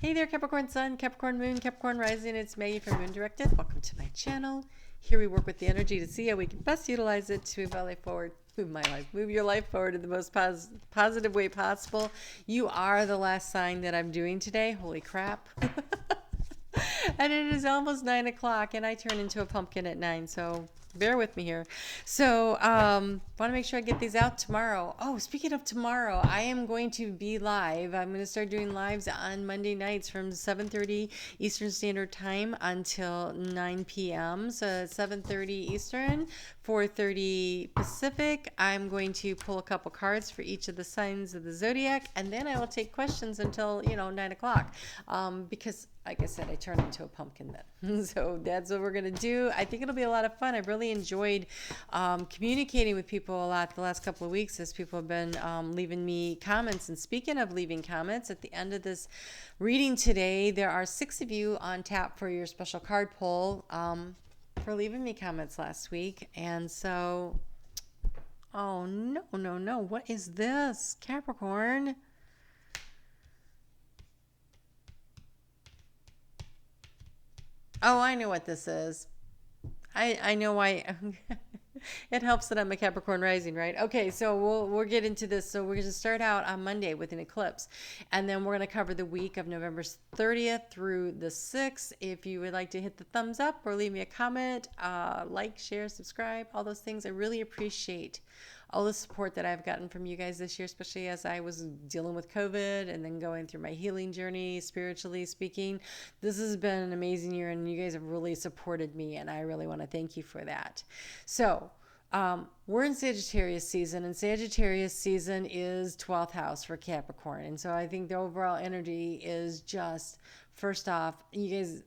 Hey there, Capricorn Sun, Capricorn Moon, Capricorn Rising. It's Maggie from Moon Directed. Welcome to my channel. Here we work with the energy to see how we can best utilize it to move my life forward. Move your life forward in the most positive way possible. You are the last sign that I'm doing today. Holy crap. And it is almost 9 o'clock, and I turn into a pumpkin at 9, so bear with me here. So want to make sure I get these out tomorrow. Oh, speaking of tomorrow, I am going to be live. I'm going to start doing lives on Monday nights from 7:30 Eastern Standard Time until 9 p.m. So 7:30 Eastern, 4:30 Pacific. I'm going to pull a couple cards for each of the signs of the zodiac, and then I will take questions until 9 o'clock, because like I said, I turn into a pumpkin then. So that's what we're going to do. I think it'll be a lot of fun. I've really enjoyed communicating with people a lot the last couple of weeks as people have been leaving me comments. And speaking of leaving comments, at the end of this reading today, there are 6 of you on tap for your special card pull for leaving me comments last week. And so, oh, no. What is this, Capricorn? Oh, I know what this is. I know why. It helps that I'm a Capricorn rising, right? Okay, so we'll get into this. So we're going to start out on Monday with an eclipse, and then we're going to cover the week of November 30th through the 6th. If you would like to hit the thumbs up or leave me a comment, like, share, subscribe, all those things, I really appreciate all the support that I've gotten from you guys this year, especially as I was dealing with COVID and then going through my healing journey, spiritually speaking. This has been an amazing year, and you guys have really supported me, and I really want to thank you for that. So we're in Sagittarius season, and Sagittarius season is 12th house for Capricorn. And so I think the overall energy is just, first off, you guys,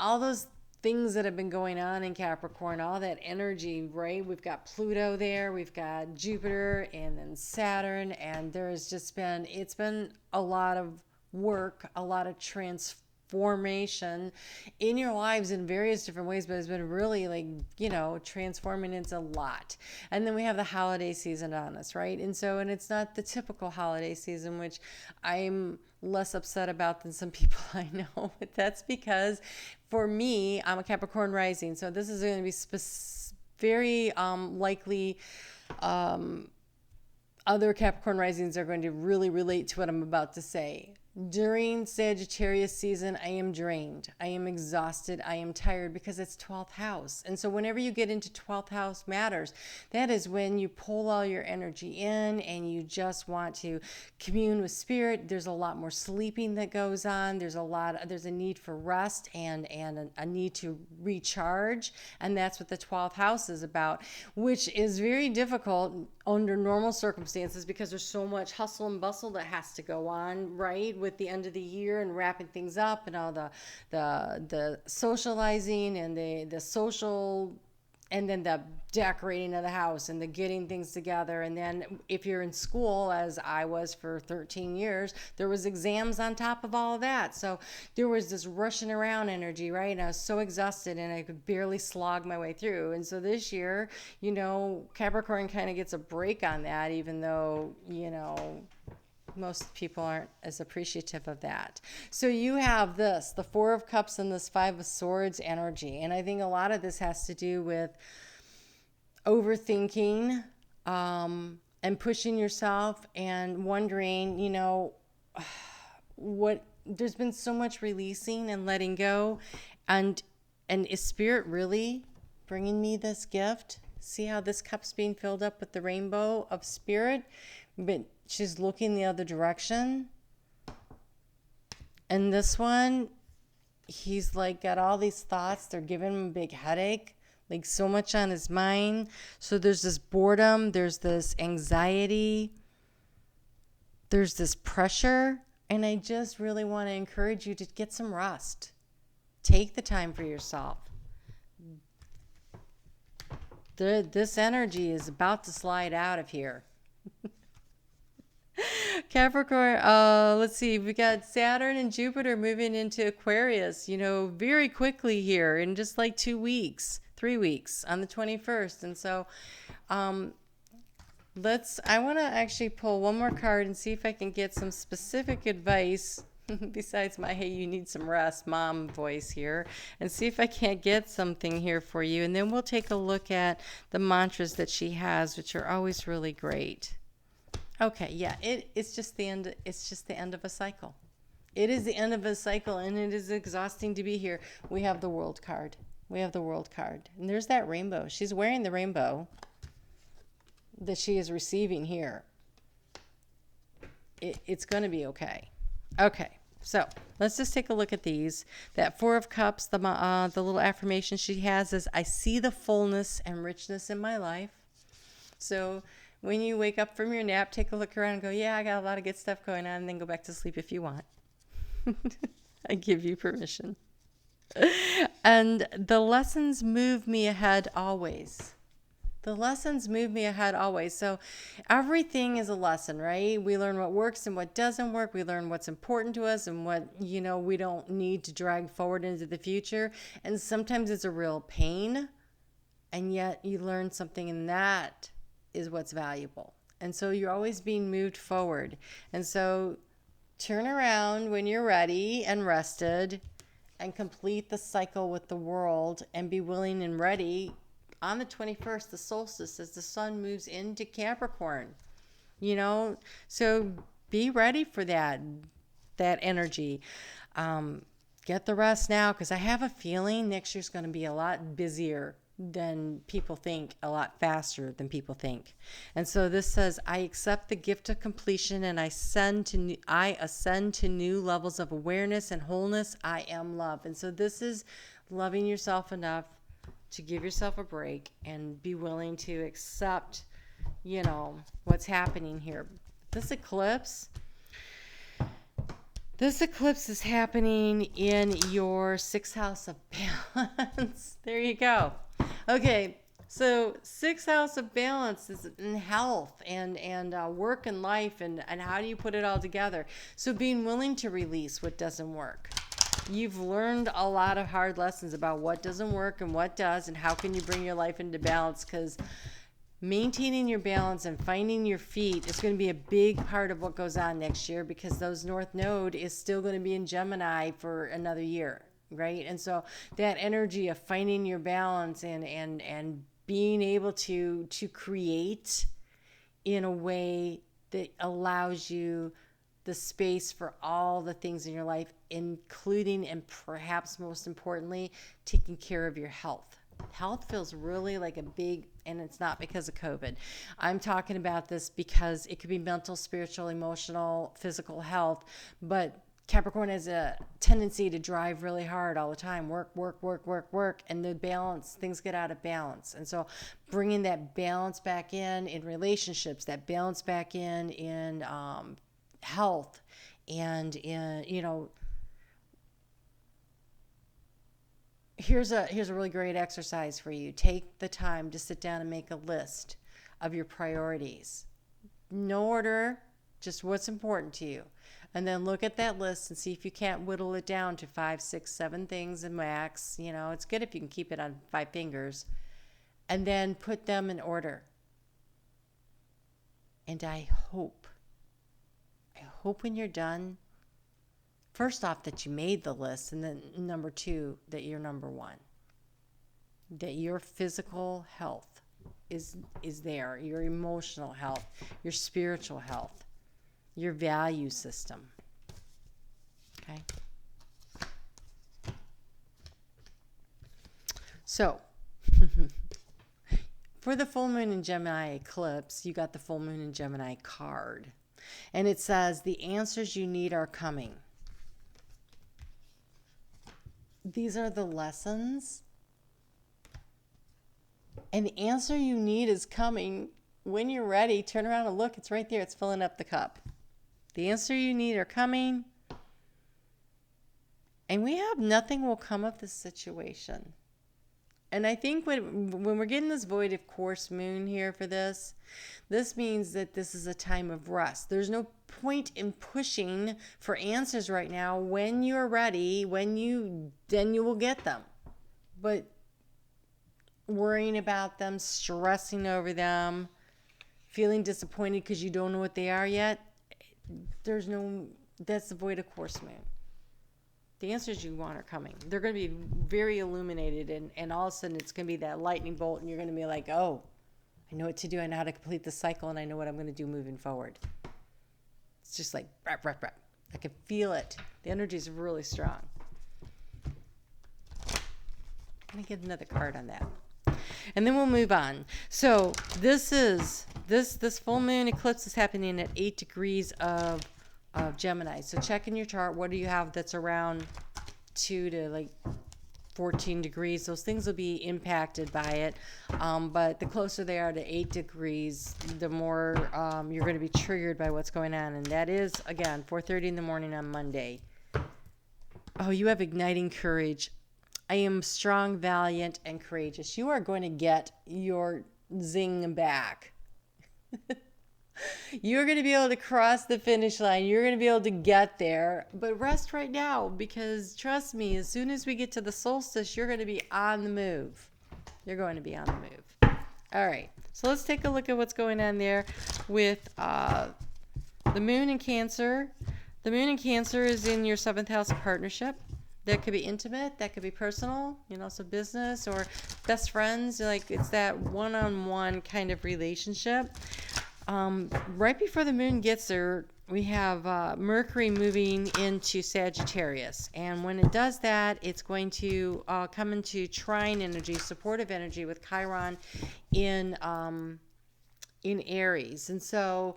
all those things that have been going on in Capricorn, all that energy, right? We've got Pluto there, we've got Jupiter, and then Saturn, and there's just been, it's been a lot of work, a lot of transformation in your lives in various different ways, but it's been really transforming into a lot. And then we have the holiday season on us, right? And it's not the typical holiday season, which I'm less upset about than some people I know, but that's because for me, I'm a Capricorn rising, so this is going to be very likely other Capricorn risings are going to really relate to what I'm about to say. During Sagittarius season, I am drained. I am exhausted. I am tired because it's 12th house. And so whenever you get into 12th house matters, that is when you pull all your energy in and you just want to commune with spirit. There's a lot more sleeping that goes on. There's a need for rest and a need to recharge. And that's what the 12th house is about, which is very difficult under normal circumstances because there's so much hustle and bustle that has to go on, right? With the end of the year and wrapping things up and all the socializing and the social, and then the decorating of the house and the getting things together. And then if you're in school, as I was for 13 years, there was exams on top of all of that. So there was this rushing around energy, right? And I was so exhausted and I could barely slog my way through. And so this year, Capricorn kind of gets a break on that, even though, most people aren't as appreciative of that. So you have this, the 4 of Cups and this 5 of Swords energy. And I think a lot of this has to do with overthinking and pushing yourself and wondering, there's been so much releasing and letting go. And is Spirit really bringing me this gift? See how this cup's being filled up with the rainbow of Spirit? But she's looking the other direction. And this one, he's got all these thoughts. They're giving him a big headache, so much on his mind. So there's this boredom, there's this anxiety, there's this pressure. And I just really want to encourage you to get some rest. Take the time for yourself. This energy is about to slide out of here. Capricorn, let's see, we got Saturn and Jupiter moving into Aquarius, very quickly here in just 2 weeks, 3 weeks on the 21st. And so I want to actually pull one more card and see if I can get some specific advice Besides my, hey, you need some rest, mom voice here, and see if I can't get something here for you. And then we'll take a look at the mantras that she has, which are always really great. Okay, yeah, it's just the end. It's just the end of a cycle. It is the end of a cycle, and it is exhausting to be here. We have the World card. We have the World card. And there's that rainbow. She's wearing the rainbow that she is receiving here. It's going to be okay. Okay, so let's just take a look at these. That Four of Cups, the little affirmation she has is, I see the fullness and richness in my life. So when you wake up from your nap, take a look around and go, yeah, I got a lot of good stuff going on, and then go back to sleep if you want. I give you permission. And the lessons move me ahead always. The lessons move me ahead always. So everything is a lesson, right? We learn what works and what doesn't work. We learn what's important to us and what, we don't need to drag forward into the future. And sometimes it's a real pain, and yet you learn something, and that is what's valuable. And so you're always being moved forward. And so turn around when you're ready and rested, and complete the cycle with the world, and be willing and ready on the 21st, the solstice, as the sun moves into Capricorn. So be ready for that energy. Get the rest now, because I have a feeling next year's going to be a lot busier than people think, a lot faster than people think. And so this says, I accept the gift of completion, and I ascend to new levels of awareness and wholeness. I am love. And so this is loving yourself enough to give yourself a break and be willing to accept, what's happening here. This eclipse is happening in your 6th house of balance. There you go. Okay, so 6th house of balance is in health and work and life, and how do you put it all together? So being willing to release what doesn't work. You've learned a lot of hard lessons about what doesn't work and what does, and how can you bring your life into balance, because maintaining your balance and finding your feet is going to be a big part of what goes on next year, because those North Node is still going to be in Gemini for another year, right? And so that energy of finding your balance and being able to create in a way that allows you the space for all the things in your life, including, and perhaps most importantly, taking care of your health. Health feels really like a big, and it's not because of COVID. I'm talking about this because it could be mental, spiritual, emotional, physical health, but Capricorn has a tendency to drive really hard all the time. Work, and the balance, things get out of balance. And so bringing that balance back in relationships, that balance back in health, and in, here's a really great exercise for you. Take the time to sit down and make a list of your priorities. No order, just what's important to you. And then look at that list and see if you can't whittle it down to 5, 6, 7 things and max. It's good if you can keep it on 5 fingers. And then put them in order. And I hope when you're done, first off, that you made the list, and then number 2, that you're number 1. That your physical health is there, your emotional health, your spiritual health, your value system. Okay? So, for the full moon in Gemini eclipse, you got the full moon in Gemini card. And it says, the answers you need are coming. These are the lessons. And the answer you need is coming. When you're ready, turn around and look. It's right there. It's filling up the cup. The answer you need are coming. And we have nothing will come of this situation. And I think when we're getting this void of course moon here for this means that this is a time of rest. There's no point in pushing for answers right now. When you're ready, then you will get them. But worrying about them, stressing over them, feeling disappointed because you don't know what they are yet, there's no That's the void of course moon. The answers you want are coming. They're going to be very illuminated, and all of a sudden it's going to be that lightning bolt, and you're going to be like, oh, I know what to do. I know how to complete the cycle, and I know what I'm going to do moving forward. It's just like, rap, rap, rap. I can feel it. The energy is really strong. I'm going to get another card on that. And then we'll move on. So this full moon eclipse is happening at 8 degrees of Gemini. So check in your chart. What do you have that's around 2 to like 14 degrees? Those things will be impacted by it. But the closer they are to 8 degrees, the more you're going to be triggered by what's going on. And that is, again, 4:30 in the morning on Monday. Oh, you have igniting courage. I am strong, valiant, and courageous. You are going to get your zing back. You're going to be able to cross the finish line. You're going to be able to get there. But rest right now, because trust me, as soon as we get to the solstice, you're going to be on the move. You're going to be on the move. All right. So let's take a look at what's going on there with the moon in Cancer. The moon in Cancer is in your 7th house of partnership. That could be intimate, that could be personal, so business or best friends. Like, it's that one-on-one kind of relationship. Right before the moon gets there, we have Mercury moving into Sagittarius. And when it does that, it's going to come into trine energy, supportive energy with Chiron in Aries. And so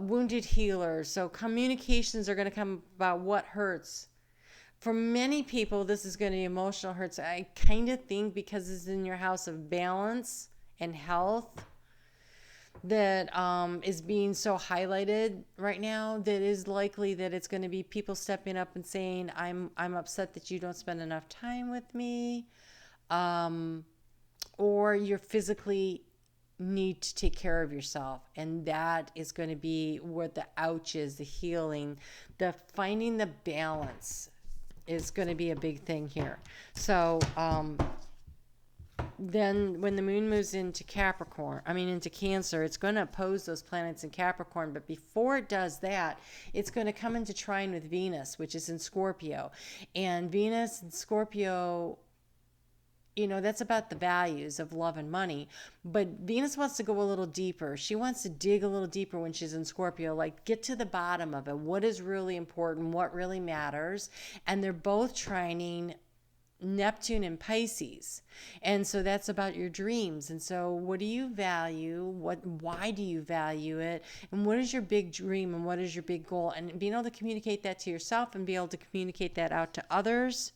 wounded healers. So communications are going to come about what hurts. For many people, this is going to be emotional hurts. I kind of think because it's in your house of balance and health that is being so highlighted right now, that is likely that it's going to be people stepping up and saying, I'm upset that you don't spend enough time with me, or you're physically need to take care of yourself. And that is going to be where the ouch is, the healing, the finding the balance is going to be a big thing here. So then when the moon moves into into Cancer, it's going to oppose those planets in Capricorn. But before it does that, it's going to come into trine with Venus, which is in Scorpio. And Venus and Scorpio, that's about the values of love and money. But Venus wants to go a little deeper. She wants to dig a little deeper when she's in Scorpio, like get to the bottom of it. What is really important? What really matters? And they're both trining Neptune and Pisces. And so that's about your dreams. And so what do you value? Why do you value it? And what is your big dream? And what is your big goal? And being able to communicate that to yourself and be able to communicate that out to others.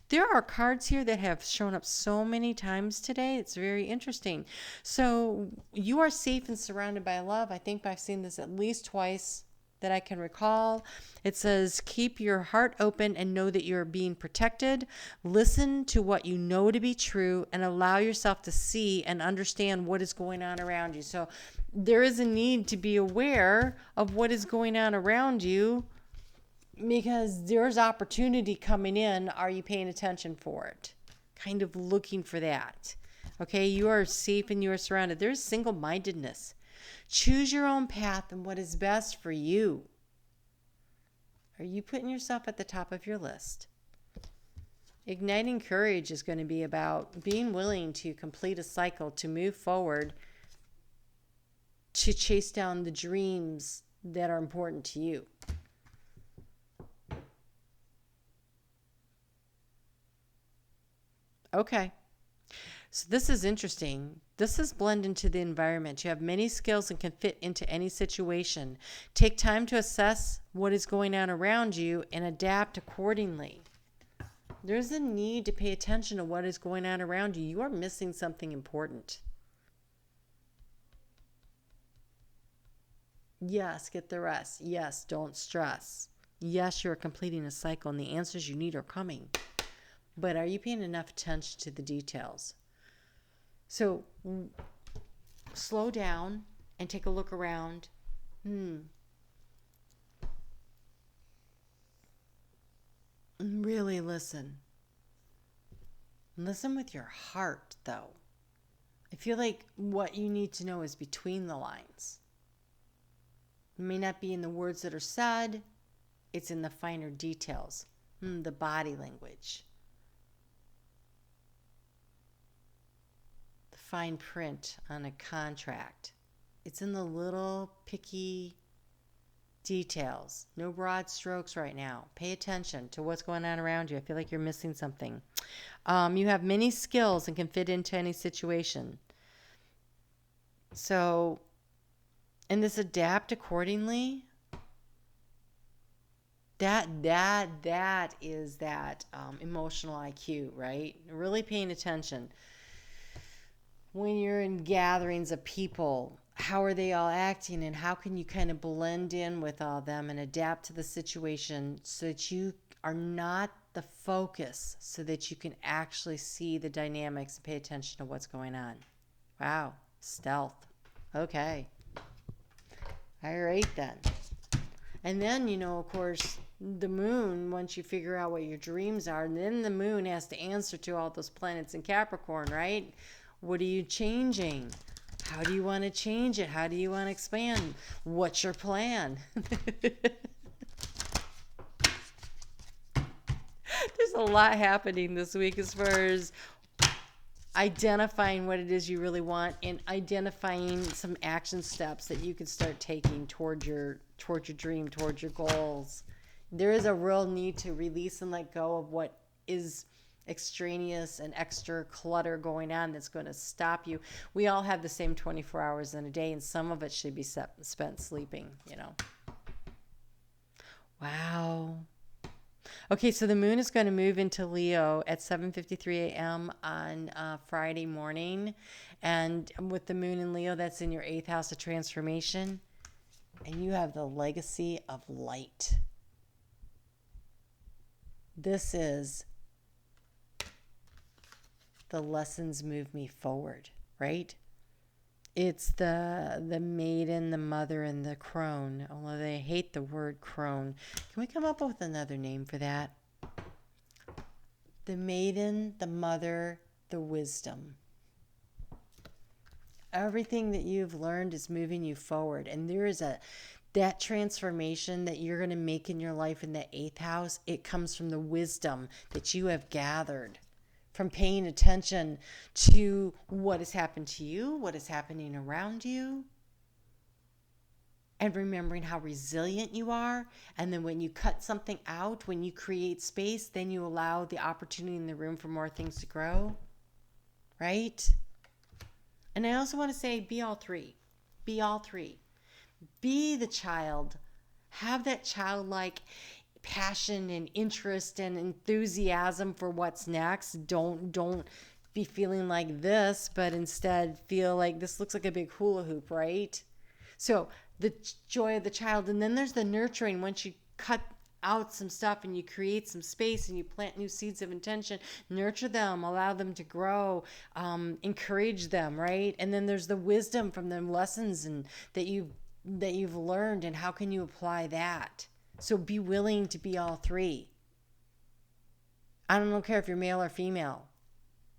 There are cards here that have shown up so many times today. It's very interesting. So you are safe and surrounded by love. I think I've seen this at least twice that I can recall. It says, keep your heart open and know that you're being protected. Listen to what you know to be true and allow yourself to see and understand what is going on around you. So there is a need to be aware of what is going on around you, because there's opportunity coming in. Are you paying attention for it? Kind of looking for that. Okay, you are safe and you are surrounded. There's single-mindedness. Choose your own path and what is best for you. Are you putting yourself at the top of your list? Igniting courage is going to be about being willing to complete a cycle, to move forward, to chase down the dreams that are important to you. Okay. So this is interesting. This is blend into the environment. You have many skills and can fit into any situation. Take time to assess what is going on around you and adapt accordingly. There's a need to pay attention to what is going on around you. You are missing something important. Yes, get the rest. Yes, don't stress. Yes, you're completing a cycle and the answers you need are coming. But are you paying enough attention to the details? So slow down and take a look around. Really listen. Listen with your heart, though. I feel like what you need to know is between the lines. It may not be in the words that are said, It's in the finer details. The body language. The fine print on a contract. It's in the little picky details. No broad strokes right now. Pay attention to what's going on around you. I feel like you're missing something. You have many skills and can fit into any situation. So, and this adapt accordingly. That is that emotional IQ, right? Really paying attention. When you're in gatherings of people, how are they all acting, and how can you kind of blend in with all of them and adapt to the situation so that you are not the focus, so that you can actually see the dynamics and pay attention to what's going on. Wow, stealth. Okay. All right then. And then, of course, the moon, once you figure out what your dreams are, and then the moon has to answer to all those planets in Capricorn, right? What are you changing? How do you want to change it? How do you want to expand? What's your plan? There's a lot happening this week as far as identifying what it is you really want and identifying some action steps that you can start taking toward your dream, toward your goals. There is a real need to release and let go of what is extraneous and extra clutter going on that's going to stop you. We all have the same 24 hours in a day, and some of it should be spent sleeping, Wow. Okay, so the moon is going to move into Leo at 7:53 a.m. on Friday morning. And with the moon in Leo, that's in your 8th house of transformation. And you have the legacy of light. This is the lessons move me forward, right? It's the maiden, the mother, and the crone. Although they hate the word crone. Can we come up with another name for that? The maiden, the mother, the wisdom. Everything that you've learned is moving you forward. And there is that transformation that you're going to make in your life in the 8th house. It comes from the wisdom that you have gathered from paying attention to what has happened to you, what is happening around you, and remembering how resilient you are. And then when you cut something out, when you create space, then you allow the opportunity in the room for more things to grow, right? And I also want to say, be all three. Be all three. Be the child. Have that childlike passion and interest and enthusiasm for what's next. Don't be feeling like this, but instead feel like this looks like a big hula hoop, right? So the joy of the child. And then there's the nurturing. Once you cut out some stuff and you create some space and you plant new seeds of intention, nurture them, allow them to grow, encourage them, right? And then there's the wisdom from the lessons and that you've learned, and how can you apply that? So be willing to be all three. I don't care if you're male or female.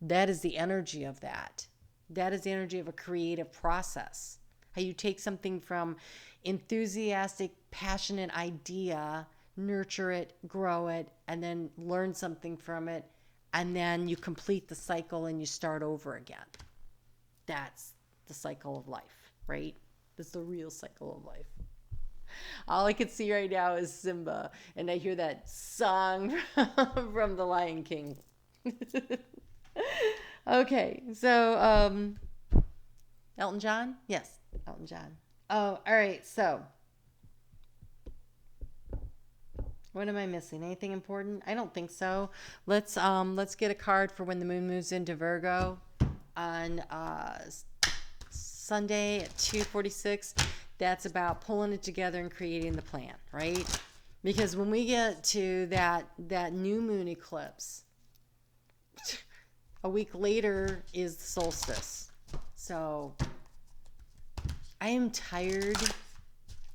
That is the energy of that. That is the energy of a creative process. How you take something from enthusiastic, passionate idea, nurture it, grow it, and then learn something from it, and then you complete the cycle and you start over again. That's the cycle of life, right? That's the real cycle of life. All I can see right now is Simba, and I hear that song from The Lion King. Okay, so Elton John? Yes, Elton John. Oh, all right, so what am I missing? Anything important? I don't think so. Let's get a card for when the moon moves into Virgo on Sunday at 2:46. That's about pulling it together and creating the plan, right? Because when we get to that new moon eclipse, a week later is the solstice. So I am tired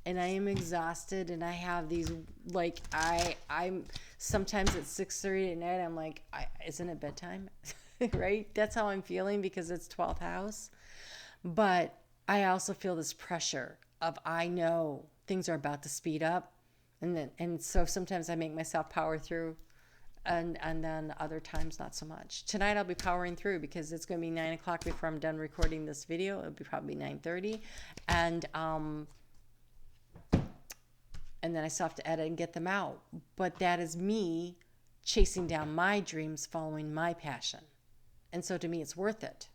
and I am exhausted, and I have these, like, I'm sometimes at 6:30 at night, I'm like, isn't it bedtime? Right? That's how I'm feeling because it's 12th house. But I also feel this pressure of, I know things are about to speed up. And so sometimes I make myself power through, and then other times not so much. Tonight I'll be powering through because it's going to be 9 o'clock before I'm done recording this video. It'll be probably 9:30, and then I still have to edit and get them out. But that is me chasing down my dreams, following my passion. And so to me, it's worth it.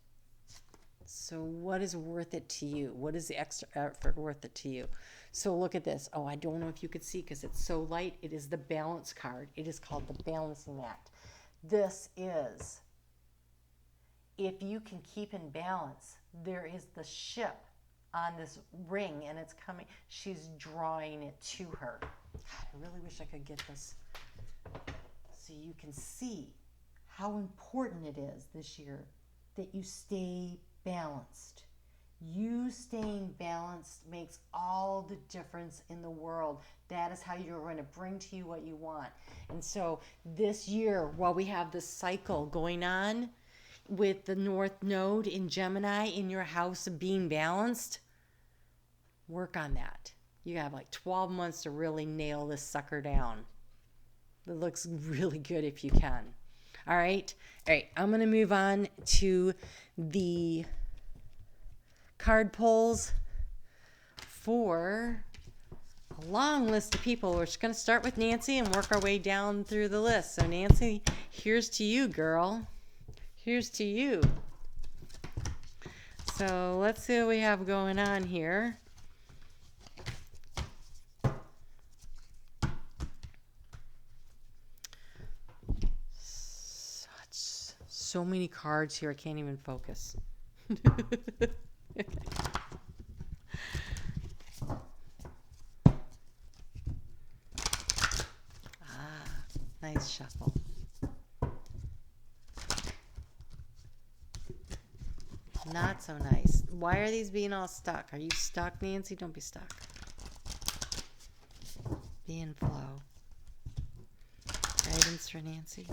So what is worth it to you? What is the extra effort worth it to you? So look at this. Oh, I don't know if you could see because it's so light. It is the balance card. It is called the balancing act. This is, if you can keep in balance, there is the ship on this ring and it's coming. She's drawing it to her. God, I really wish I could get this so you can see how important it is this year that you stay balanced. You staying balanced makes all the difference in the world. That is how you're going to bring to you what you want. And so this year, while we have this cycle going on with the North Node in Gemini in your house of being balanced, work on that. You have like 12 months to really nail this sucker down. It looks really good if you can. All right. I'm going to move on to the card pulls for a long list of people. We're just going to start with Nancy and work our way down through the list. So Nancy, here's to you, girl. Here's to you. So let's see what we have going on here. So many cards here, I can't even focus. Okay. Nice shuffle. Not so nice. Why are these being all stuck? Are you stuck, Nancy? Don't be stuck. Be in flow. Guidance for Nancy.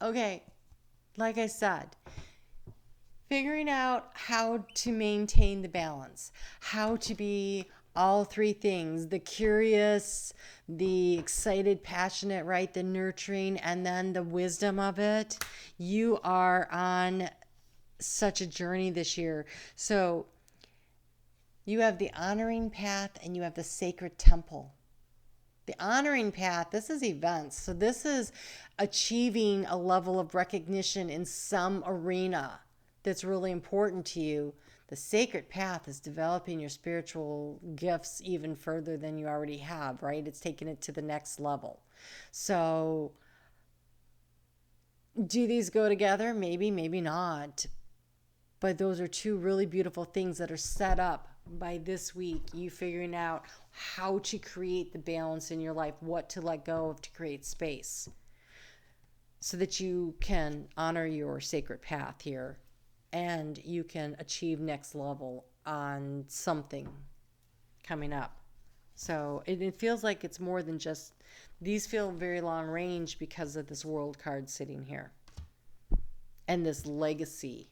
Okay, like I said, figuring out how to maintain the balance, how to be all three things, the curious, the excited, passionate, right? The nurturing, and then the wisdom of it. You are on such a journey this year. So you have the honoring path and you have the sacred temple. The honoring path, this is events. So this is achieving a level of recognition in some arena that's really important to you. The sacred path is developing your spiritual gifts even further than you already have, right? It's taking it to the next level. So do these go together? Maybe, maybe not. But those are two really beautiful things that are set up by this week, you figuring out how to create the balance in your life, what to let go of to create space so that you can honor your sacred path here and you can achieve next level on something coming up. So it feels like it's more than just, these feel very long range because of this world card sitting here and this legacy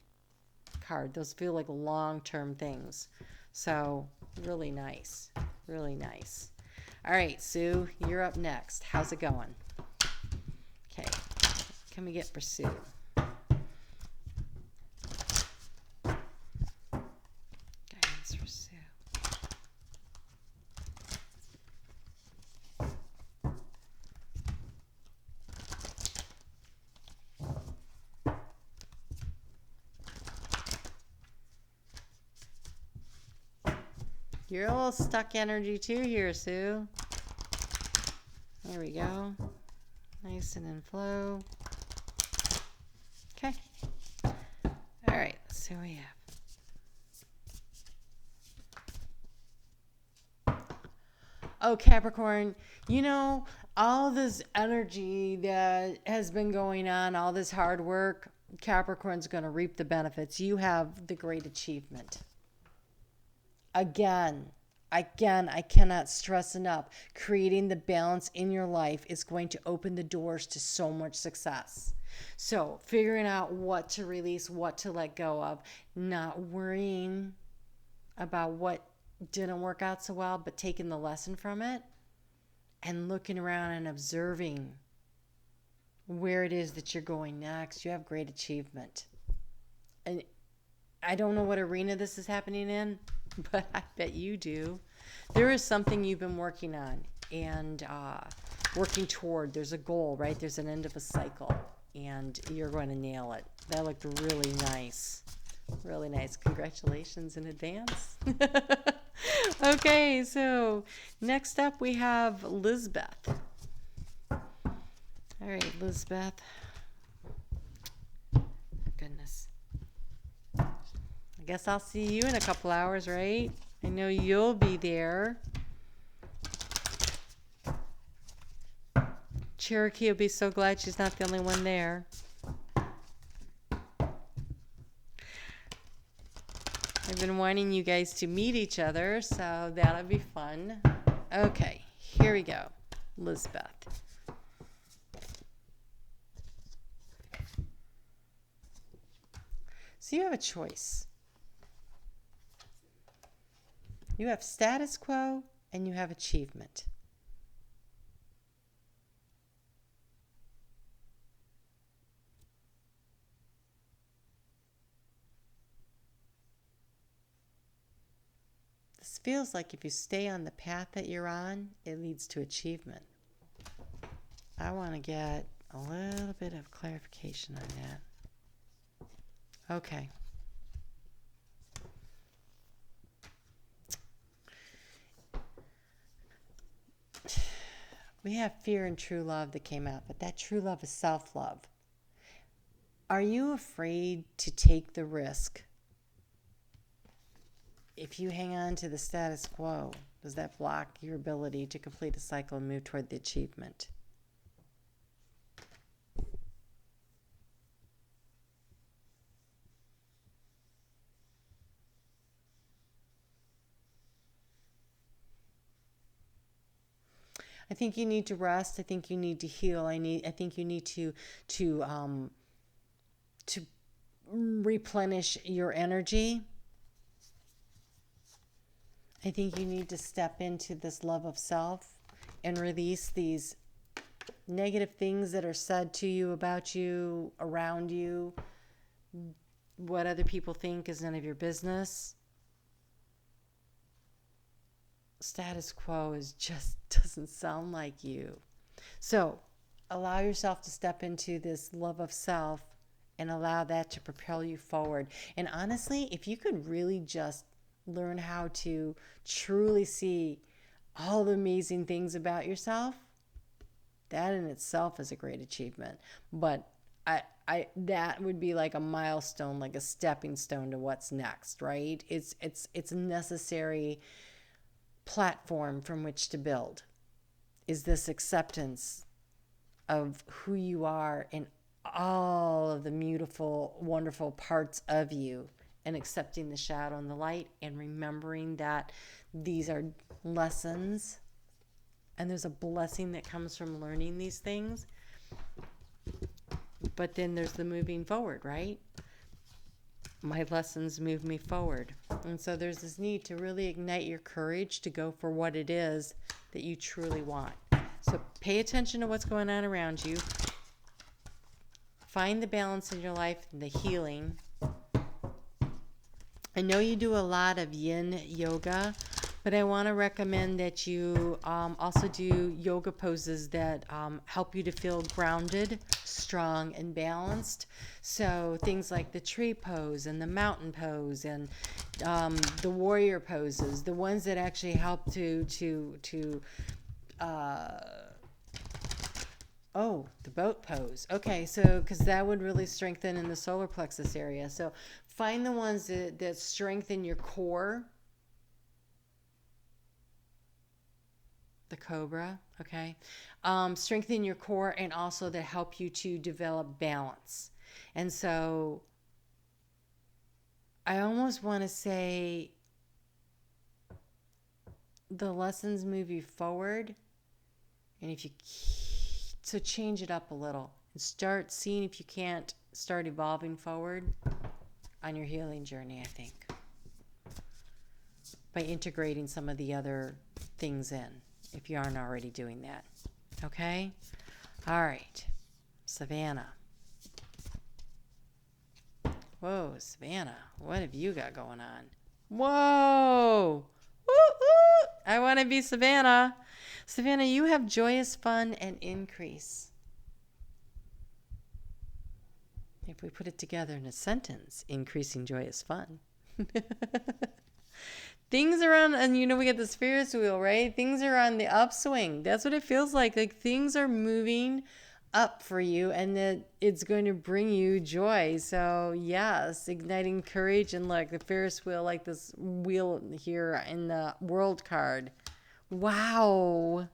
card. Those feel like long-term things. So really nice, really nice. All right, Sue, you're up next. How's it going? Okay, what can we get for Sue? Guidance for Sue. You're a little stuck energy too here, Sue. There we go. Nice and in flow. Okay. All right, let's see what we have. Oh, Capricorn, you know, all this energy that has been going on, all this hard work, Capricorn's going to reap the benefits. You have the great achievement. Again, Again, I cannot stress enough, creating the balance in your life is going to open the doors to so much success. So figuring out what to release, what to let go of, not worrying about what didn't work out so well, but taking the lesson from it and looking around and observing where it is that you're going next. You have great achievement. And I don't know what arena this is happening in, but I bet you do. There is something you've been working on and working toward. There's a goal, right? There's an end of a cycle, and you're going to nail it. That looked really nice. Really nice. Congratulations in advance. Okay, so next up we have Lisbeth. All right, Lisbeth. Goodness. I guess I'll see you in a couple hours, right? I know you'll be there. Cherokee will be so glad she's not the only one there. I've been wanting you guys to meet each other, so that'll be fun. Okay, here we go. Lisbeth. So you have a choice. You have status quo and you have achievement. This feels like if you stay on the path that you're on, it leads to achievement. I want to get a little bit of clarification on that. Okay. We have fear and true love that came out, but that true love is self-love. Are you afraid to take the risk? If you hang on to the status quo, does that block your ability to complete a cycle and move toward the achievement? I think you need to rest. I think you need to heal. I think you need to replenish your energy. I think you need to step into this love of self and release these negative things that are said to you, about you, around you. What other people think is none of your business. Status quo just doesn't sound like you. So allow yourself to step into this love of self and allow that to propel you forward. And honestly, if you could really just learn how to truly see all the amazing things about yourself, that in itself is a great achievement. But I that would be like a milestone, like a stepping stone to what's next, right? It's a necessary platform from which to build, is this acceptance of who you are and all of the beautiful, wonderful parts of you, and accepting the shadow and the light, and remembering that these are lessons and there's a blessing that comes from learning these things. But then there's the moving forward, right? My lessons move me forward. And so there's this need to really ignite your courage to go for what it is that you truly want. So pay attention to what's going on around you. Find the balance in your life and the healing. I know you do a lot of yin yoga, but I want to recommend that you also do yoga poses that help you to feel grounded, strong, and balanced. So things like the tree pose and the mountain pose and the warrior poses, the ones that actually help the boat pose. Okay, so because that would really strengthen in the solar plexus area. So find the ones that strengthen your core. The cobra, okay? Strengthen your core, and also that help you to develop balance. And so I almost want to say the lessons move you forward. And if you, so change it up a little and start seeing if you can't start evolving forward on your healing journey, I think, by integrating some of the other things in, if you aren't already doing that. Okay? All right. Savannah. Whoa, Savannah, what have you got going on? Whoa! Woo-hoo! I want to be Savannah. Savannah, you have joyous fun and increase. If we put it together in a sentence, increasing joyous fun. Things are on, and we get this Ferris wheel, right? Things are on the upswing. That's what it feels like. Like things are moving up for you, and that it's going to bring you joy. So yes, igniting courage. And look, the Ferris wheel, like this wheel here in the world card. Wow.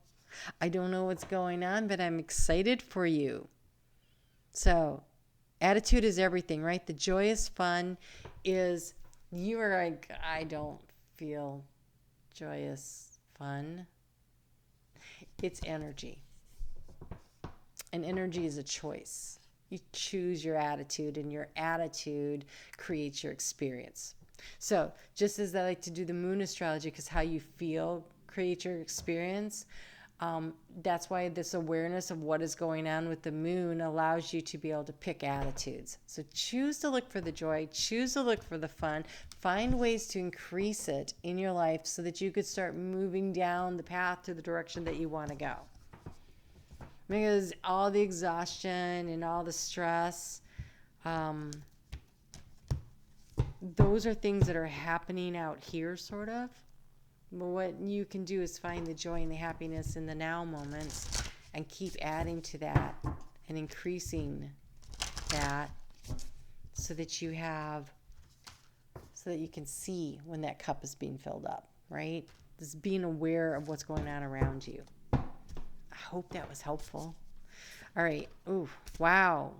I don't know what's going on, but I'm excited for you. So attitude is everything, right? The joyous fun is, you are like, I don't feel joyous fun. It's energy. And energy is a choice. You choose your attitude, and your attitude creates your experience. So just as I like to do the Moon Astrology, because how you feel creates your experience, that's why this awareness of what is going on with the moon allows you to be able to pick attitudes. So choose to look for the joy, choose to look for the fun, find ways to increase it in your life so that you could start moving down the path to the direction that you want to go. Because all the exhaustion and all the stress, those are things that are happening out here, sort of. But what you can do is find the joy and the happiness in the now moments and keep adding to that and increasing that so that you can see when that cup is being filled up, right? Just being aware of what's going on around you. I hope that was helpful. All right. Ooh, wow.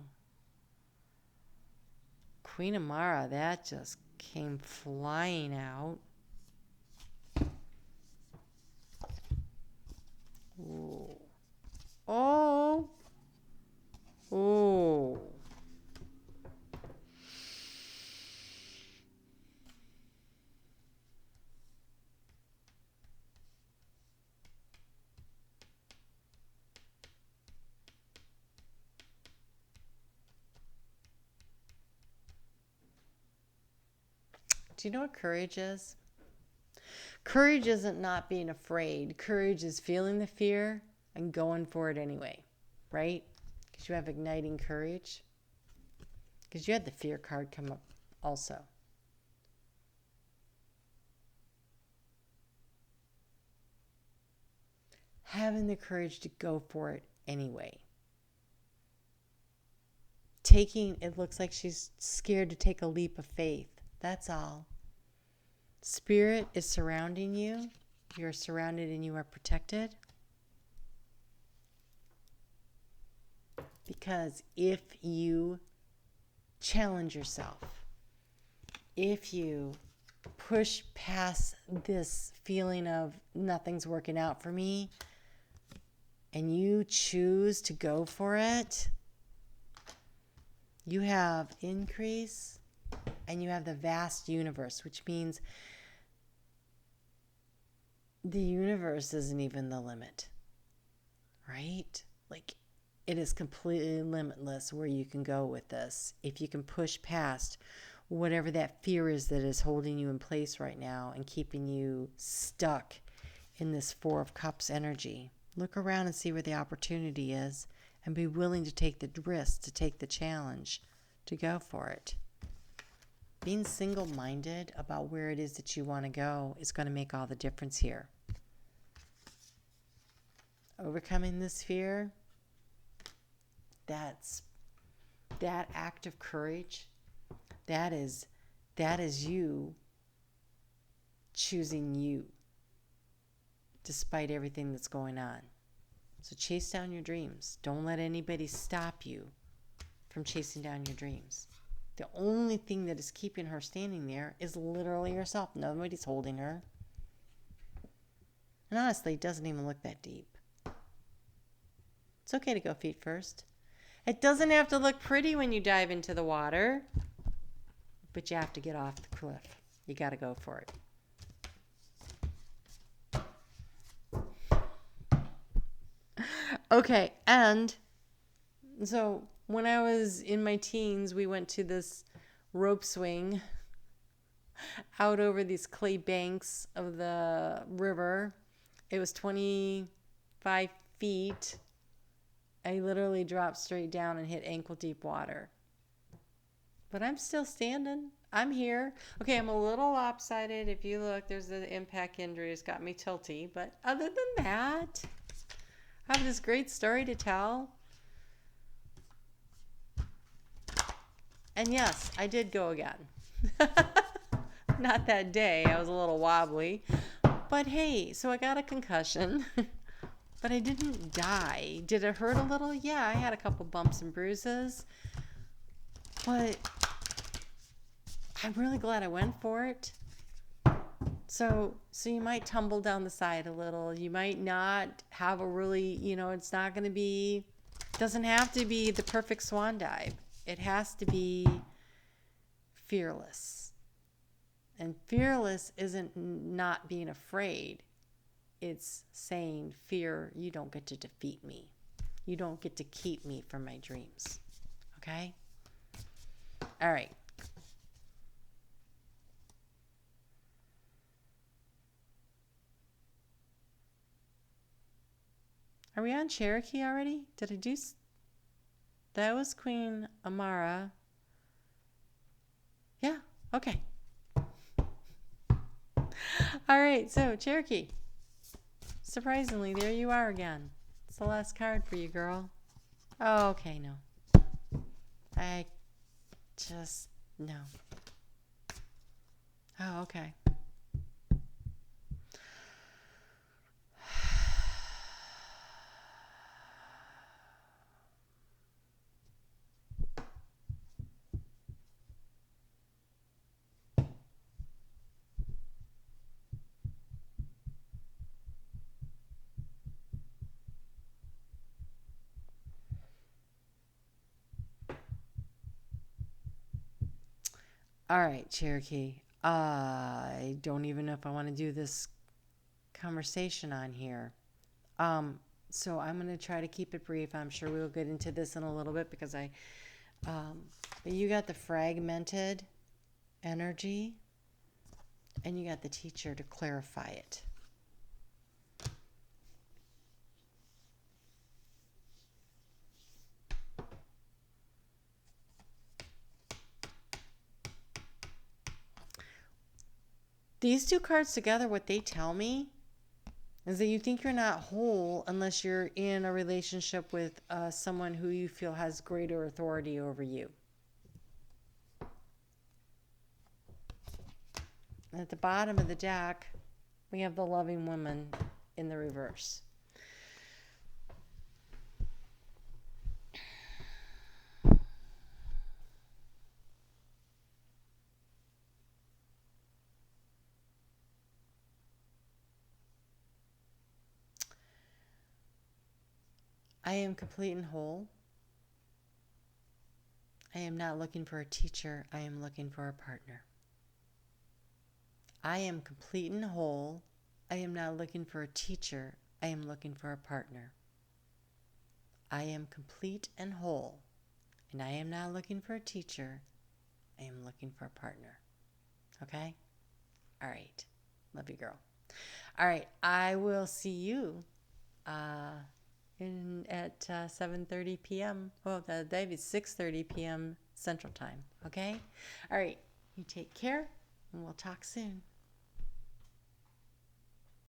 Queen Amara, that just came flying out. Ooh. Oh. Oh. Do you know what courage is? Courage isn't not being afraid. Courage is feeling the fear and going for it anyway, right? Because you have igniting courage. Because you had the fear card come up also. Having the courage to go for it anyway. It looks like she's scared to take a leap of faith. That's all. Spirit is surrounding you. You're surrounded and you are protected. Because if you challenge yourself, if you push past this feeling of nothing's working out for me, and you choose to go for it, you have increase and you have the vast universe, which means the universe isn't even the limit, right? Like, it is completely limitless where you can go with this. If you can push past whatever that fear is that is holding you in place right now and keeping you stuck in this Four of Cups energy. Look around and see where the opportunity is and be willing to take the risk, to take the challenge, to go for it. Being single-minded about where it is that you want to go is going to make all the difference here. Overcoming this fear, that act of courage, that is you choosing you despite everything that's going on. So chase down your dreams. Don't let anybody stop you from chasing down your dreams. The only thing that is keeping her standing there is literally herself. Nobody's holding her. And honestly, it doesn't even look that deep. It's okay to go feet first. It doesn't have to look pretty when you dive into the water, but you have to get off the cliff. You got to go for it. Okay, and so when I was in my teens, we went to this rope swing out over these clay banks of the river. It was 25 feet. I literally dropped straight down and hit ankle deep water. But I'm still standing. I'm here. Okay, I'm a little lopsided. If you look, there's the impact injury. It's got me tilty. But other than that, I have this great story to tell. And yes, I did go again. Not that day. I was a little wobbly. But hey, so I got a concussion. But I didn't die. Did it hurt a little? Yeah, I had a couple bumps and bruises. But I'm really glad I went for it. So you might tumble down the side a little. You might not have a really, it's not going to be, doesn't have to be the perfect swan dive. It has to be fearless. And fearless isn't not being afraid. It's saying, fear, you don't get to defeat me. You don't get to keep me from my dreams. Okay? All right. Are we on Cherokee already? Did I do... That was Queen Amara. Yeah, okay. All right, so Cherokee. Surprisingly, there you are again. It's the last card for you, girl. Oh, okay, no. I just... No. Oh, okay. All right, Cherokee. I don't even know if I want to do this conversation on here. So I'm going to try to keep it brief. I'm sure we'll get into this in a little bit because but you got the fragmented energy and you got the teacher to clarify it. These two cards together, what they tell me is that you think you're not whole unless you're in a relationship with someone who you feel has greater authority over you. And at the bottom of the deck, we have the loving woman in the reverse. I am complete and whole. I am not looking for a teacher. I am looking for a partner. I am complete and whole. I am not looking for a teacher. I am looking for a partner. I am complete and whole. And I am not looking for a teacher. I am looking for a partner. Okay? All right. Love you, girl. All right. I will see you at 7:30 p.m. Well, that is 6:30 p.m. Central Time. Okay? All right. You take care, and we'll talk soon.